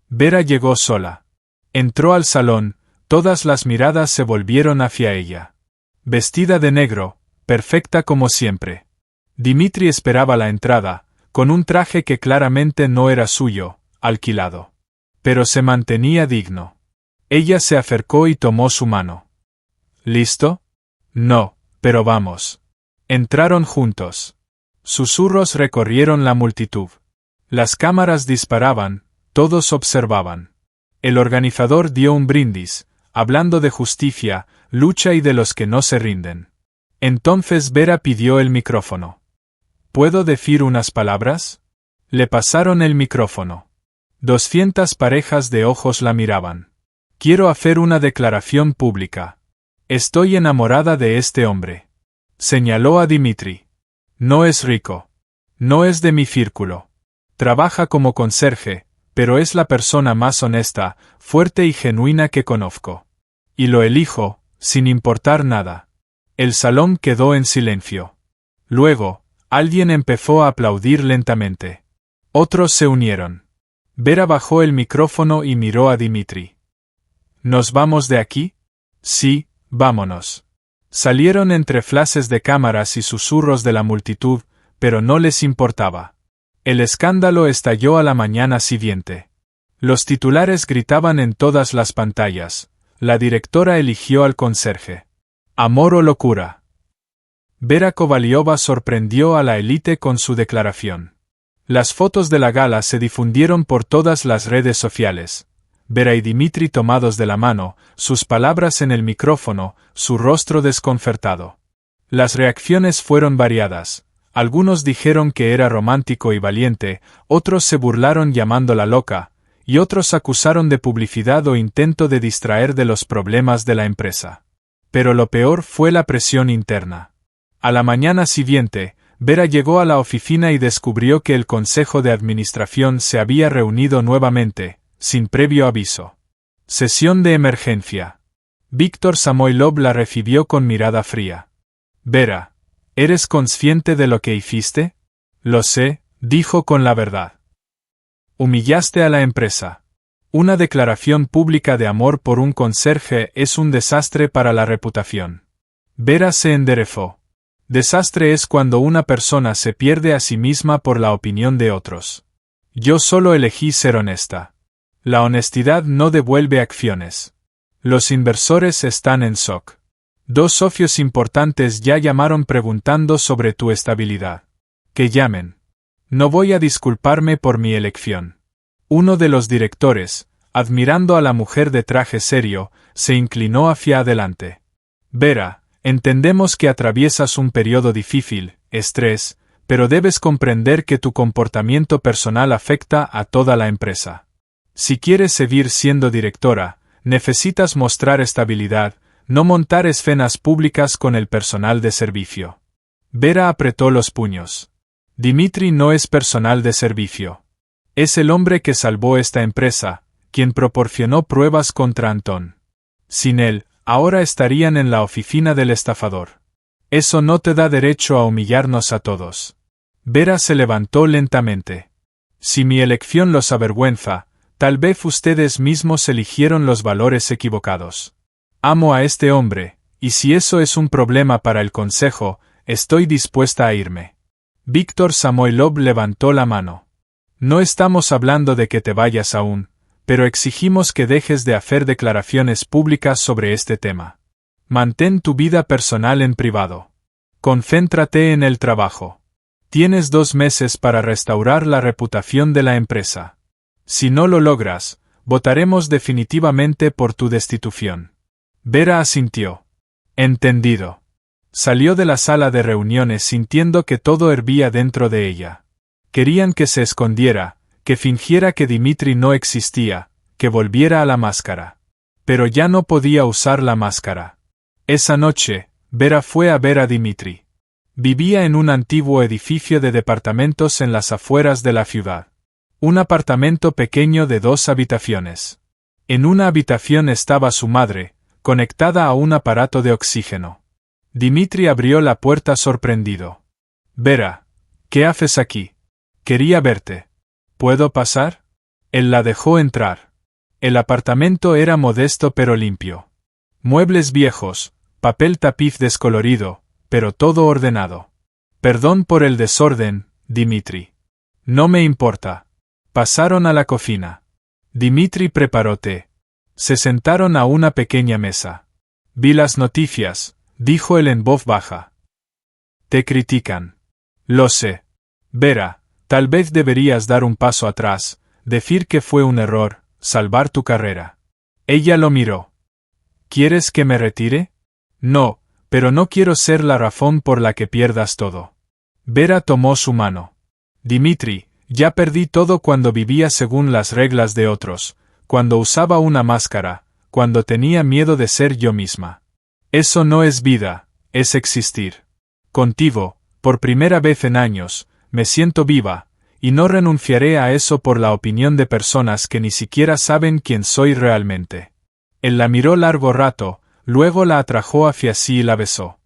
Vera llegó sola. Entró al salón, todas las miradas se volvieron hacia ella. Vestida de negro, perfecta como siempre. Dimitri esperaba la entrada, con un traje que claramente no era suyo, alquilado. Pero se mantenía digno. Ella se acercó y tomó su mano. ¿Listo? No, pero vamos. Entraron juntos. Susurros recorrieron la multitud. Las cámaras disparaban, todos observaban. El organizador dio un brindis, hablando de justicia, lucha y de los que no se rinden. Entonces Vera pidió el micrófono. ¿Puedo decir unas palabras? Le pasaron el micrófono. 200 parejas de ojos la miraban. Quiero hacer una declaración pública. Estoy enamorada de este hombre. Señaló a Dimitri. No es rico. No es de mi círculo. Trabaja como conserje, pero es la persona más honesta, fuerte y genuina que conozco. Y lo elijo, sin importar nada. El salón quedó en silencio. Luego, alguien empezó a aplaudir lentamente. Otros se unieron. Vera bajó el micrófono y miró a Dimitri. ¿Nos vamos de aquí? Sí, vámonos. Salieron entre flashes de cámaras y susurros de la multitud, pero no les importaba. El escándalo estalló a la mañana siguiente. Los titulares gritaban en todas las pantallas. La directora eligió al conserje. Amor o locura. Vera Kovalyova sorprendió a la élite con su declaración. Las fotos de la gala se difundieron por todas las redes sociales. Vera y Dimitri tomados de la mano, sus palabras en el micrófono, su rostro desconcertado. Las reacciones fueron variadas. Algunos dijeron que era romántico y valiente, otros se burlaron llamándola loca, y otros acusaron de publicidad o intento de distraer de los problemas de la empresa. Pero lo peor fue la presión interna. A la mañana siguiente, Vera llegó a la oficina y descubrió que el Consejo de Administración se había reunido nuevamente, sin previo aviso. Sesión de emergencia. Víctor Samoilov la recibió con mirada fría. Vera, ¿eres consciente de lo que hiciste? Lo sé, dijo con la verdad. Humillaste a la empresa. Una declaración pública de amor por un conserje es un desastre para la reputación. Vera se enderezó. Desastre es cuando una persona se pierde a sí misma por la opinión de otros. Yo solo elegí ser honesta. La honestidad no devuelve acciones. Los inversores están en shock. 2 socios importantes ya llamaron preguntando sobre tu estabilidad. Que llamen. No voy a disculparme por mi elección. Uno de los directores, admirando a la mujer de traje serio, se inclinó hacia adelante. Vera, entendemos que atraviesas un periodo difícil, estrés, pero debes comprender que tu comportamiento personal afecta a toda la empresa. Si quieres seguir siendo directora, necesitas mostrar estabilidad, no montar escenas públicas con el personal de servicio. Vera apretó los puños. Dimitri no es personal de servicio. Es el hombre que salvó esta empresa, quien proporcionó pruebas contra Antón. Sin él, ahora estarían en la oficina del estafador. Eso no te da derecho a humillarnos a todos. Vera se levantó lentamente. Si mi elección los avergüenza, tal vez ustedes mismos eligieron los valores equivocados. Amo a este hombre, y si eso es un problema para el consejo, estoy dispuesta a irme. Víctor Samoilov levantó la mano. No estamos hablando de que te vayas aún, pero exigimos que dejes de hacer declaraciones públicas sobre este tema. Mantén tu vida personal en privado. Concéntrate en el trabajo. Tienes 2 meses para restaurar la reputación de la empresa. Si no lo logras, votaremos definitivamente por tu destitución. Vera asintió. Entendido. Salió de la sala de reuniones sintiendo que todo hervía dentro de ella. Querían que se escondiera, que fingiera que Dimitri no existía, que volviera a la máscara. Pero ya no podía usar la máscara. Esa noche, Vera fue a ver a Dimitri. Vivía en un antiguo edificio de departamentos en las afueras de la ciudad. Un apartamento pequeño de 2 habitaciones. En una habitación estaba su madre, conectada a un aparato de oxígeno. Dimitri abrió la puerta sorprendido. Vera, ¿qué haces aquí? Quería verte. ¿Puedo pasar? Él la dejó entrar. El apartamento era modesto pero limpio. Muebles viejos, papel tapiz descolorido, pero todo ordenado. Perdón por el desorden, Dimitri. No me importa. Pasaron a la cocina. Dimitri preparó té. Se sentaron a una pequeña mesa. Vi las noticias, dijo él en voz baja. Te critican. Lo sé. Vera, tal vez deberías dar un paso atrás, decir que fue un error, salvar tu carrera. Ella lo miró. ¿Quieres que me retire? No, pero no quiero ser la razón por la que pierdas todo. Vera tomó su mano. Dimitri, ya perdí todo cuando vivía según las reglas de otros, cuando usaba una máscara, cuando tenía miedo de ser yo misma. Eso no es vida, es existir. Contigo, por primera vez en años, me siento viva, y no renunciaré a eso por la opinión de personas que ni siquiera saben quién soy realmente. Él la miró largo rato, luego la atrajo hacia sí y la besó.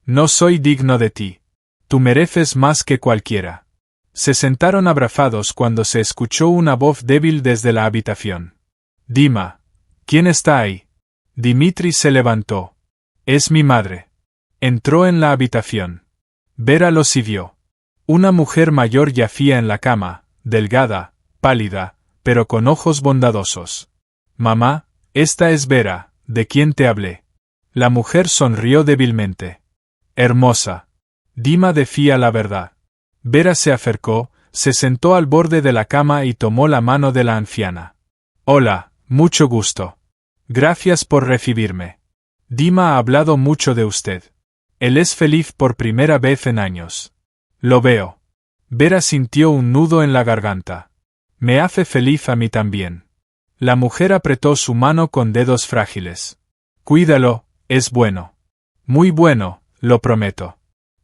No soy digno de ti. Tú mereces más que cualquiera. Se sentaron abrazados cuando se escuchó una voz débil desde la habitación. Dima, ¿quién está ahí? Dimitri se levantó. Es mi madre. Entró en la habitación. Vera lo siguió. Una mujer mayor yacía en la cama, delgada, pálida, pero con ojos bondadosos. Mamá, esta es Vera, de quien te hablé. La mujer sonrió débilmente. Hermosa. Dima decía la verdad. Vera se acercó, se sentó al borde de la cama y tomó la mano de la anciana. Hola, mucho gusto. Gracias por recibirme. Dima ha hablado mucho de usted. Él es feliz por primera vez en años. Lo veo. Vera sintió un nudo en la garganta. Me hace feliz a mí también. La mujer apretó su mano con dedos frágiles. Cuídalo, es bueno. Muy bueno, lo prometo.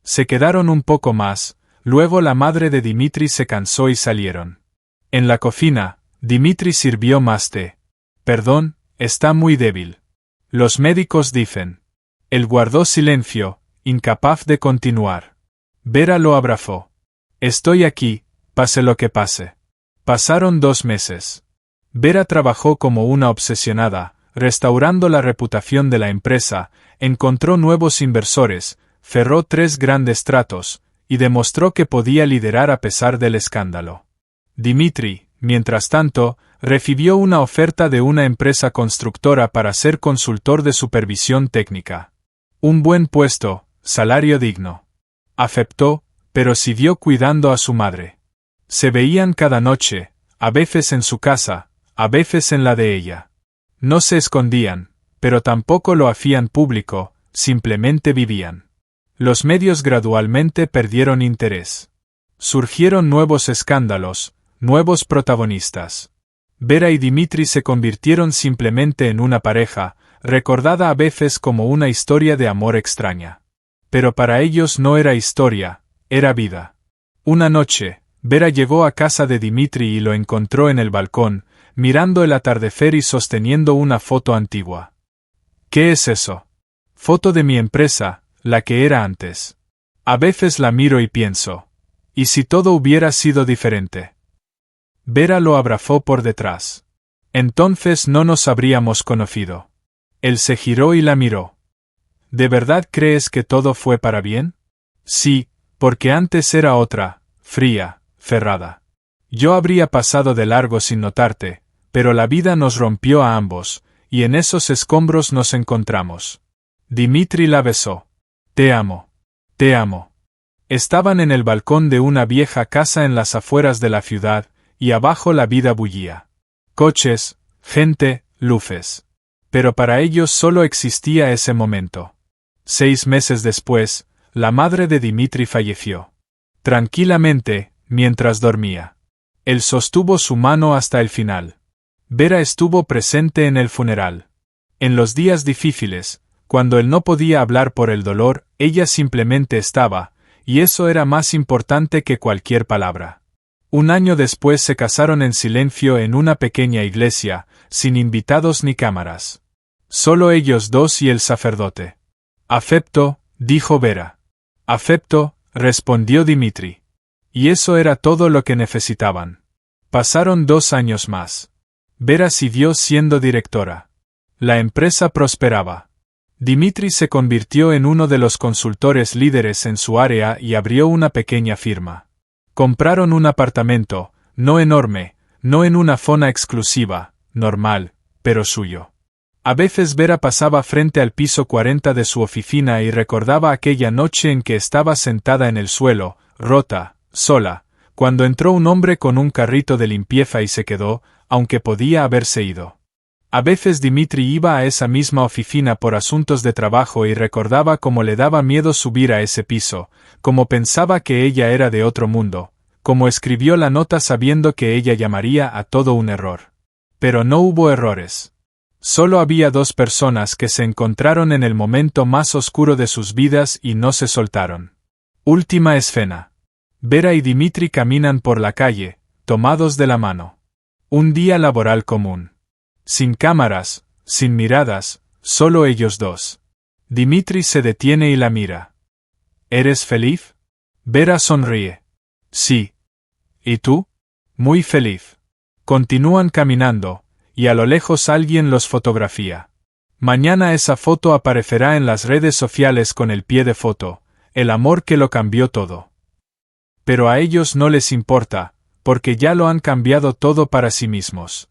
Se quedaron un poco más, luego la madre de Dimitri se cansó y salieron. En la cocina, Dimitri sirvió más té. Perdón, está muy débil. Los médicos dicen. Él guardó silencio, incapaz de continuar. Vera lo abrazó. Estoy aquí, pase lo que pase. Pasaron 2 meses. Vera trabajó como una obsesionada, restaurando la reputación de la empresa, encontró nuevos inversores, cerró 3 grandes tratos, y demostró que podía liderar a pesar del escándalo. Dimitri, mientras tanto, recibió una oferta de una empresa constructora para ser consultor de supervisión técnica. Un buen puesto, salario digno. Aceptó, pero siguió cuidando a su madre. Se veían cada noche, A veces en su casa, a veces en la de ella. No se escondían, pero tampoco lo hacían público, simplemente vivían. Los medios gradualmente perdieron interés. Surgieron nuevos escándalos, nuevos protagonistas. Vera y Dimitri se convirtieron simplemente en una pareja, recordada a veces como una historia de amor extraña. Pero para ellos no era historia, era vida. Una noche, Vera llegó a casa de Dimitri y lo encontró en el balcón, mirando el atardecer y sosteniendo una foto antigua. ¿Qué es eso? Foto de mi empresa, la que era antes. A veces la miro y pienso, ¿y si todo hubiera sido diferente? Vera lo abrazó por detrás. Entonces no nos habríamos conocido. Él se giró y la miró. ¿De verdad crees que todo fue para bien? Sí, porque antes era otra, fría, cerrada. Yo habría pasado de largo sin notarte, pero la vida nos rompió a ambos, y en esos escombros nos encontramos. Dimitri la besó. Te amo. Te amo. Estaban en el balcón de una vieja casa en las afueras de la ciudad, y abajo la vida bullía. Coches, gente, luces. Pero para ellos solo existía ese momento. 6 meses después, la madre de Dimitri falleció. Tranquilamente, mientras dormía. Él sostuvo su mano hasta el final. Vera estuvo presente en el funeral. En los días difíciles, cuando él no podía hablar por el dolor, ella simplemente estaba, y eso era más importante que cualquier palabra. Un año después se casaron en silencio en una pequeña iglesia, sin invitados ni cámaras. Solo ellos dos y el sacerdote. Acepto, dijo Vera. Acepto, respondió Dimitri. Y eso era todo lo que necesitaban. Pasaron 2 años más. Vera siguió siendo directora. La empresa prosperaba. Dimitri se convirtió en uno de los consultores líderes en su área y abrió una pequeña firma. Compraron un apartamento, no enorme, no en una zona exclusiva, normal, pero suyo. A veces Vera pasaba frente al piso 40 de su oficina y recordaba aquella noche en que estaba sentada en el suelo, rota, sola, cuando entró un hombre con un carrito de limpieza y se quedó, aunque podía haberse ido. A veces Dimitri iba a esa misma oficina por asuntos de trabajo y recordaba cómo le daba miedo subir a ese piso, cómo pensaba que ella era de otro mundo, cómo escribió la nota sabiendo que ella llamaría a todo un error. Pero no hubo errores. Solo había 2 personas que se encontraron en el momento más oscuro de sus vidas y no se soltaron. Última escena. Vera y Dimitri caminan por la calle, tomados de la mano. Un día laboral común. Sin cámaras, sin miradas, solo ellos dos. Dimitri se detiene y la mira. ¿Eres feliz? Vera sonríe. Sí. ¿Y tú? Muy feliz. Continúan caminando, y a lo lejos alguien los fotografía. Mañana esa foto aparecerá en las redes sociales con el pie de foto, el amor que lo cambió todo. Pero a ellos no les importa, porque ya lo han cambiado todo para sí mismos.